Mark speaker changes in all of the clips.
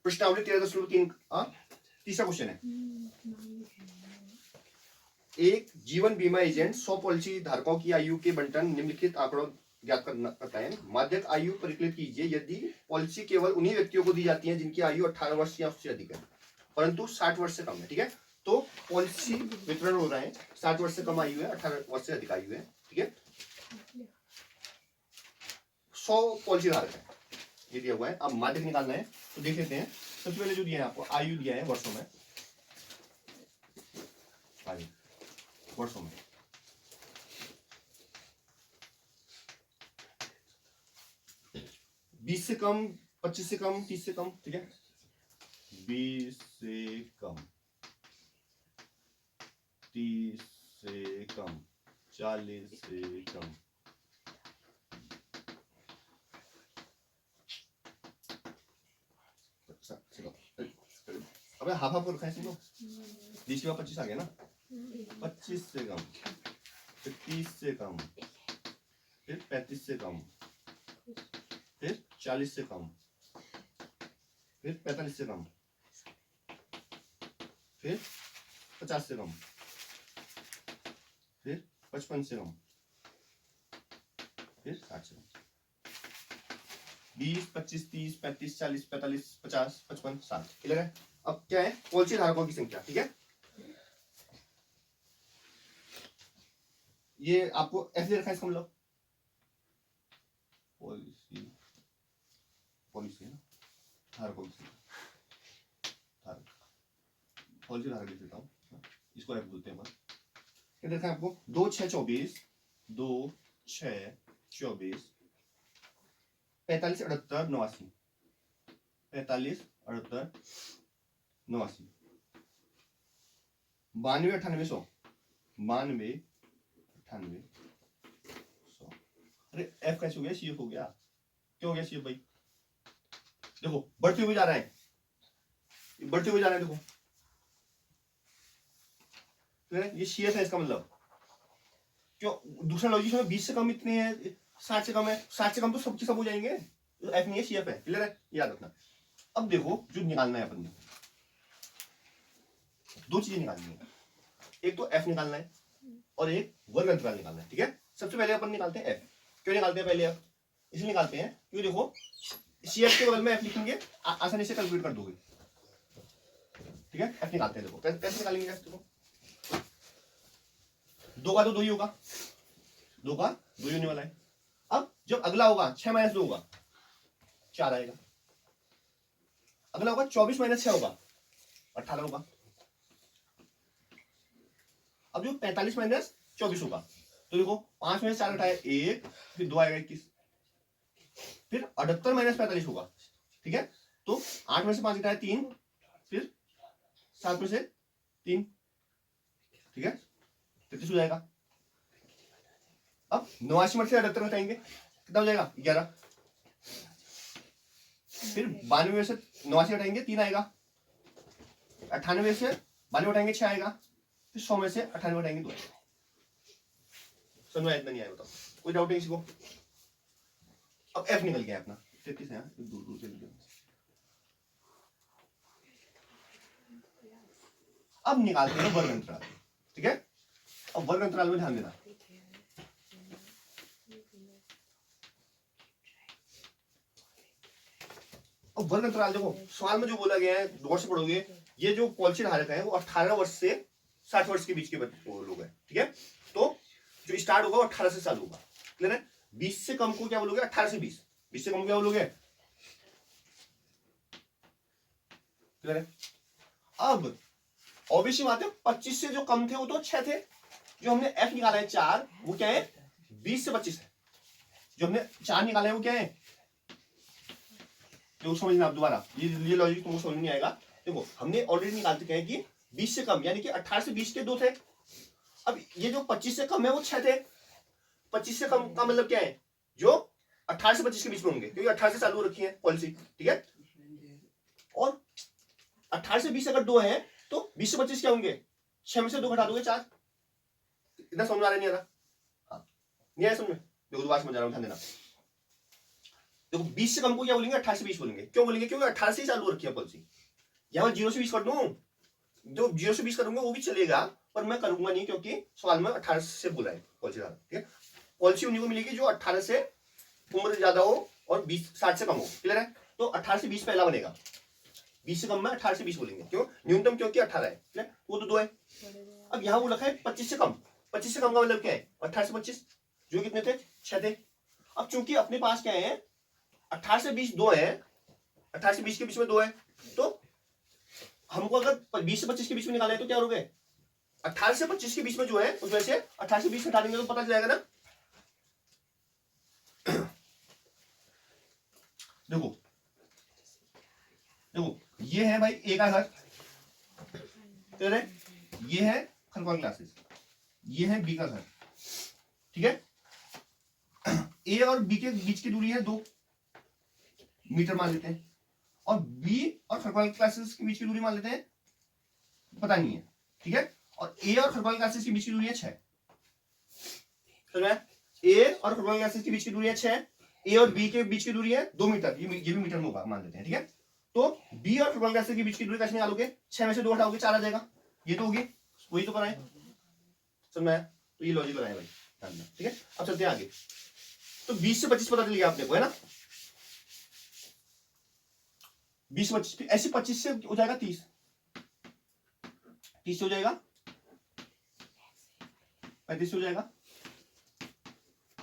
Speaker 1: प्रश्नावली 13.3 तीसरा क्वेश्चन है, एक जीवन बीमा एजेंट 100 पॉलिसी धारकों की आयु के बंटन निम्नलिखित आंकड़ों ज्ञात करता है। माध्यक आयु परिकलित कीजिए यदि पॉलिसी केवल उन्हीं व्यक्तियों को दी जाती है जिनकी आयु 18 वर्ष या उससे अधिक है परंतु 60 वर्ष से कम है। ठीक है, तो पॉलिसी वितरण हो रहा है, 60 वर्ष से कम आयु है, 18 वर्ष से अधिक आयु है। ठीक है, 100 पॉलिसी धारक है, ये दिया हुआ है। अब माध्यक निकालना है तो देख लेते हैं। सबसे पहले जो दिया है आपको आयु दिया है वर्षों में, आयु वर्षों में, बीस से कम, 25 से कम, 30 से कम। ठीक है, 20 से कम, 30 से कम, 40 से कम, अबे हाफ हाफ रखा है इसमें, 20 के बाद 25 आ गया ना, 25 से कम, फिर 30 से कम, फिर 35 से कम, फिर 40 से कम, फिर 45 से कम, फिर 50 से कम, फिर 55 से कम, फिर 60 से कम। 20, 25, 30, 35, 40, 45, 50, 55, 60 क्लियर है। अब क्या है, पॉलिसी धारकों की संख्या। ठीक है, ये आपको ऐसे रखा है, इसका मतलब पॉलिसी, पॉलिसी है ना, धारकों की संख्या, धारक, पॉलिसी धारक लिख देता हूँ, इसको ऐप बोलते हैं अपन। क्या देखा है आपको, 2, 6, 24, 2, 6, 24, 45, 78, 89, 45, 78, 89, 92, 98, 100, 92, 98, 100। अरे एफ कैसे हो गया, सी एफ हो गया, क्यों हो गया सी एफ भाई? देखो बढ़ते हुए जा रहा है, बढ़ते हुए जा रहा है, देखो ये सी एफ है, इसका मतलब क्यों? दूसरा लॉजिक में 20 से कम इतने हैं, 60 से कम है, 60 से कम तो सबके सब हो जाएंगे, एफ नहीं है, सी एफ है। क्लियर है, याद रखना। अब देखो जो निकालना है अपन ने, दो चीजें निकालनी है, एक तो एफ निकालना है और एक वर्ग अंतराल निकालना है। ठीक है, सबसे पहले अपन निकालते हैं एफ। क्यों निकालते हैं पहले एफ? इसलिए निकालते हैं क्योंकि देखो सी एफ के बगल में एफ लिखेंगे, आसानी से कैलकुलेट कर दोगे। ठीक है, एफ निकालते हैं, देखो कैसे निकालेंगे एफ? देखो 2 का तो 2 ही होगा, 2 का 2 ही होने वाला है। अब जब अगला होगा 6 - 2 होगा, 4 आएगा। अगला होगा 24 - 6 होगा, 18 होगा। अब जो 45 - 24 होगा, तो देखो 5 में 4 घटाए 1, फिर 2 आएगा 21, फिर 78 - 45 होगा। ठीक है, तो 8 में से 5 घटाए 3, फिर 7 में से 3, ठीक है 33 हो जाएगा। अब 89 में से 78 घटाएंगे, कितना हो जाएगा? 11। फिर 92 में से 89 घटाएंगे 3 आएगा, 98 में से 92 घटाएंगे 6 आएगा, फिर 100 में से 98 घटाएंगे 2 आएगा। समझ में इतना नहीं आया? बताओ, कोई डाउट नहीं किसी को? अब एफ निकल गया अपना, 33 है, दूर दूर से निकल। अब निकालते हैं वर्ग अंतराल। ठीक है, अब वर्ग अंतराल में ध्यान देना। अब वर्ग अंतराल देखो सवाल में जो बोला गया है, गौर से पढ़ोगे, ये जो पॉलिसी धारक है वो 18 वर्ष से 60 वर्ष के बीच के लोग हैं। ठीक है, तो जो स्टार्ट होगा वो 18 से चालू होगा। क्लियर है? 20 से कम को क्या बोलोगे? 18 से 20। 20 से कम को क्या बोलोगे? क्लियर है? अब ऑब्वियसली बात है, 25 से जो कम थे वो तो 6 थे। जो हमने एफ निकाला है 4, वो क्या है? 20 से 25 है। जो हमने 4 निकाला है वो क्या है? तो समझना आप दोबारा, ये लॉजिक तुमको समझ नहीं आएगा। देखो हमने ऑलरेडी निकाल चुके हैं कि 20 से कम, यानी कि 18 से 20 के 2 थे। अब ये जो 25 से कम है वो 6 थे। 25 से कम का मतलब क्या है? जो 18 से 25 के बीच में होंगे, क्योंकि 18 से चालू रखी है पॉलिसी। ठीक है, और 18 से 20 अगर 2 है तो 20 से 25 क्या होंगे? 6 में से 2 घटा दोगे 4। इतना समझ आ रहा नहीं आ रहा? नहीं आया समझ में? देखो दोबारा समझ आ रहा हूं, ध्यान देना। देखो 20 से कम को क्या बोलेंगे, 18 से 20 बोलेंगे। क्यों बोलेंगे, क्योंकि 18 से ही चालू रखी है पॉलिसी। यहाँ 0 से 20 कर दूं, जो 0 से 20 करूंगा वो भी चलेगा, पर मैं करूंगा नहीं क्योंकि सवाल में 18 से बोला है पॉलिसी। ठीक है, पॉलिसी उन्हीं को मिलेगी जो 18 से उम्र ज्यादा हो और 60 से कम हो। क्लियर है, तो 18 से 20 पहला बनेगा, 20 से कम में 18 से 20 बोलेंगे। क्यों, न्यूनतम क्योंकि 18 है, वो तो 2 है। अब यहाँ वो रखा है 25 से कम। 25 से कम का मतलब क्या है, 18 से 25, जो कितने थे, 6 थे। अब चूंकि अपने पास क्या है, 18 से 20 2 है, 18 से 20 के बीच में 2 है, तो हमको अगर 20 से 25 के बीच में निकालना है तो क्या हो गए, 18 से 25 के बीच में जो है उसमें से 18 से 20 हटा देंगे तो पता चल जाएगा ना। देखो देखो, ये है भाई ए का घर, ये है खरगोन क्लासेस, ये है बी का घर। ठीक है, ए और बी के बीच की दूरी है 2 मीटर मान लेते हैं, और बी और खरगोन क्लासेस के बीच की दूरी मान लेते हैं, पता नहीं है। ठीक है, और ए और खरगोन क्लासेस के बीच की दूरी है 6। समझ में, ए और खरगोन क्लासेस के बीच की दूरी है 6, ए और बी के बीच की दूरी है 2 मीटर, ये भी मीटर में होगा मान लेते हैं। ठीक है, तो बी और खरगोन क्लासेस के बीच की दूरी कैसे निकालोगे, 6 में से 2 हटाओगे 4 आ जाएगा, ये तो होगी, वही तो कराए। समझ में, तो ये लॉजिक बनाए भाई, ठीक है। अब चलते हैं आगे, तो 20 से 25 पता चल गया आपने को, है ना। 20 से 25, ऐसे 25 से हो जाएगा 30, 30 से हो जाएगा 35 से हो जाएगा,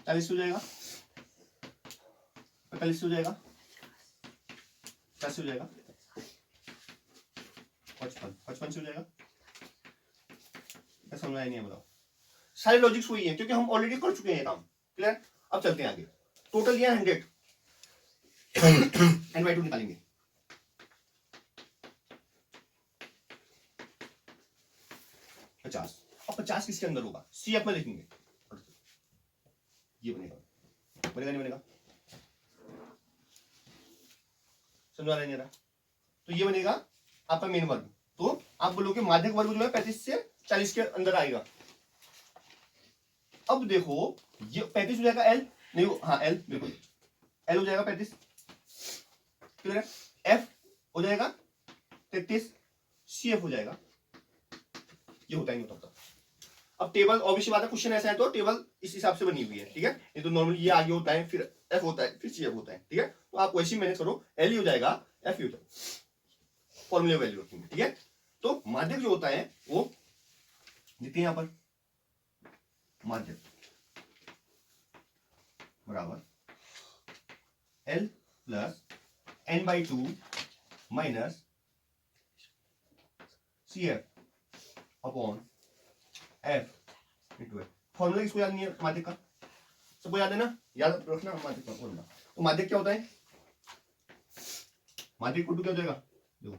Speaker 1: 40 से हो जाएगा, 45 से हो जाएगा, 50 से हो जाएगा, 55 से हो जाएगा। समझ में नहीं है, बताओ। सारे लॉजिक्स वही है क्योंकि हम ऑलरेडी कर चुके हैं काम। क्लियर, अब चलते हैं आगे। टोटल ये 100 n/2 निकालेंगे। अब 50 किसके अंदर होगा, सी एफ में लिखेंगे, ये बनेगा, बनेगा नहीं बनेगा, समझा नहीं रहा, तो ये बनेगा आपका मेन वर्ग। तो आप बोलोगे माध्यक वर्ग जो है 35 से 40 के अंदर आएगा। अब देखो ये 35 हो जाएगा एल, नहीं हाँ एल, बिल्कुल एल हो जाएगा 35, क्लियर है। एफ हो जाएगा 33, सी एफ हो जाएगा, ये होता ही नहीं होता। अब टेबल ऑब्वियसली बात है, क्वेश्चन ऐसा है तो टेबल इस हिसाब से बनी हुई है। ठीक है, ये तो नॉर्मली ये आगे होता है, फिर एफ होता है, फिर सी एफ होता है। ठीक है, तो आप वैसे ही मैनेज करो, एल ही हो जाएगा, एफ ही हो जाएगा, फॉर्मूले वैल्यू रखेंगे। ठीक है, तो माध्यक जो होता है वो देखते हैं यहां पर, माध्यक बराबर L plus n/2 minus C F upon F into F. Formula किसको याद नहीं है माध्यक का, सबको याद है ना, याद रखना माध्यक का फॉर्मूला। तो माध्यक क्या होता है, माध्यक को क्या हो जाएगा, देखो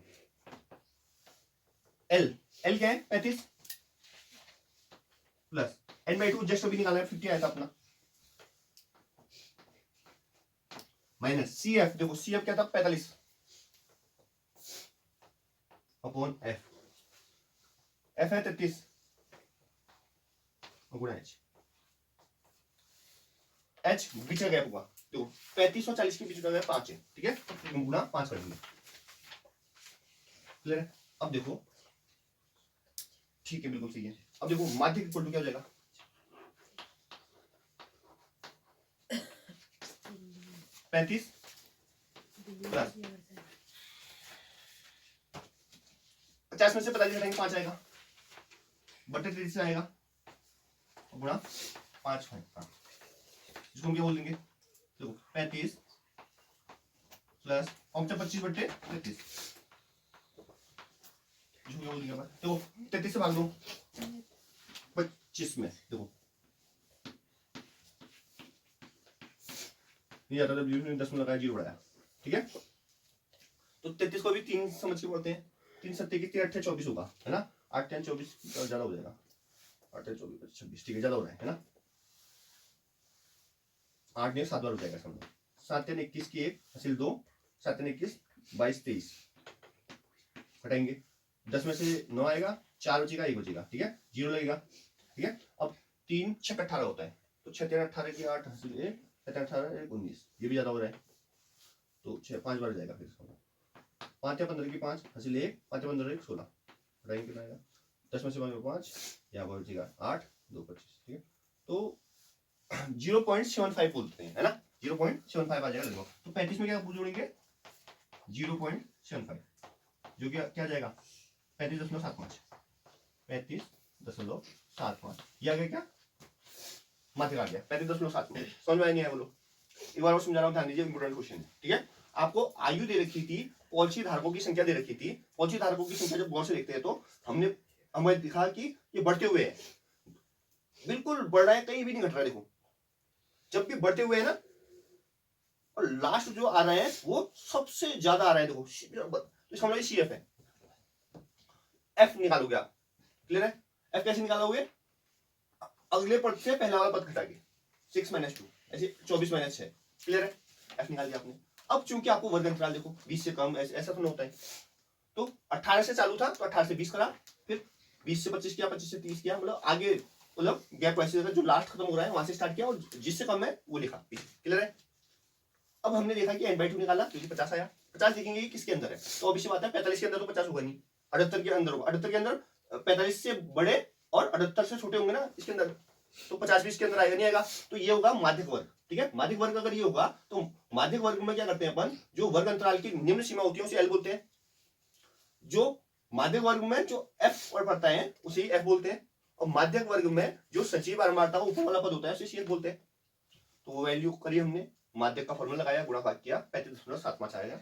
Speaker 1: एल, एल क्या है 35 प्लस n/2 जस्ट अभी निकाला है 50 आया था अपना, माइनस सी एफ, देखो सी एफ क्या था 45 अपॉन एफ, एफ है 33 गुणा एच, एच बीच का गैप होगा, देखो 35 और 40 के बीच का गैप 5 है। ठीक है, तो गुणा 5 कर देंगे, क्लियर है। अब देखो ठीक है, बिल्कुल सही है। अब देखो माध्यक इक्वल टू क्या हो जाएगा, 35 प्लस 50 में से 45 हटाएंगे 5 आएगा, बटे 33 आएगा गुणा 5 है, इसको हम क्या बोल देंगे, देखो 35 प्लस 25 बटे 33, इसको क्या बोल देंगे, देखो 33 से भाग दो 25 में, देखो ये आता था 10 में लगाया 0 बढ़ाया। ठीक है, तो 33 को भी 3 समझ के बोलते हैं, 3 7 की 3 8 24 होगा, है ना, 8 10 24 ज्यादा हो जाएगा, 8 10 24 26, ठीक है ज्यादा हो रहा है ना, 8 ने 7 बार हो जाएगा, समझो 7 3 21 की 1 हासिल 2, 7 3 21 22 23 हटाएंगे, 10 में से 9 आएगा, 4 बचेगा 1 बचेगा। ठीक है, 0 लगेगा। ठीक है, अब 3 6 18 होता है, तो 6 3 18 की 8 हासिल 1 7 18 1 19, ये भी ज्यादा हो रहा है, तो 6 5 बार जाएगा फिर इसका 5 या 15 की 5 हासिल 1 5 या 15 1 16 ड्राइंग कितना आएगा 10 में से 5 यहाँ पर बचेगा 8 2 25 ठीक है तो 0.75 बोलते हैं है ना 0.75 आ जाएगा लगभग तो 35 में क्या जोड़ेंगे 0.75 जो क्या जाएगा 35.75 35.75 ये आ गया क्या माध्य आ गया 35.75 समझ में नहीं है बोलो एक बार और समझा रहा हूँ ध्यान दीजिए इंपोर्टेंट क्वेश्चन है ठीक है आपको आयु दे रखी थी पॉलिसी धारकों की संख्या दे रखी थी पॉलिसी धारकों की संख्या जब गौर से देखते हैं तो हमें दिखा कि ये बढ़ते हुए है बिल्कुल बढ़ रहा है कहीं भी नहीं घट रहा है देखो जब भी बढ़ते हुए है ना और लास्ट जो आ रहा है वो सबसे ज्यादा आ रहा है देखो तो समझ लो CF है F निकालोगे आप क्लियर है F कैसे निकालोगे अगले पद से पहला वाला पद घटा के 6 - 2 ऐसे 24 - 6 क्लियर है F निकाल दिया आपने अब चूंकि आपको वर्ग अंतराल देखो 20 से कम ऐसा तो नहीं होता है तो 18 से चालू था तो 18 से 20 करा फिर 20 से 25 किया 25 से 30 किया मतलब आगे मतलब गैप वैसे जो लास्ट खत्म हो रहा है वहां से स्टार्ट किया और जिससे कम है वो लिखा क्लियर है अब हमने देखा कि n/2 निकाला क्योंकि 50 आया 50 देखेंगे कि किसके अंदर है तो ऑब्वियसली बात है 45 के अंदर तो 50 होगा नहीं 78 के अंदर होगा 78 के अंदर 45 से बड़े और 78 से छोटे होंगे ना इसके अंदर तो 50 भी इसके अंदर आएगा नहीं आएगा तो ये होगा माध्यक वर्ग ठीक है माध्यक वर्ग अगर ये होगा तो माध्यक वर्ग में क्या करते हैं अपन जो वर्ग अंतराल की निम्न सीमा होती है उसे L बोलते हैं जो माध्यक वर्ग में जो F और पड़ता है उसे F बोलते हैं और माध्यक वर्ग में जो सचिव बारंबारता ऊपर वाला पद होता है उसे CF बोलते हैं तो वो वैल्यू करिए हमने माध्यक का फॉर्मूला लगाया गुणा भाग किया 35.75 आएगा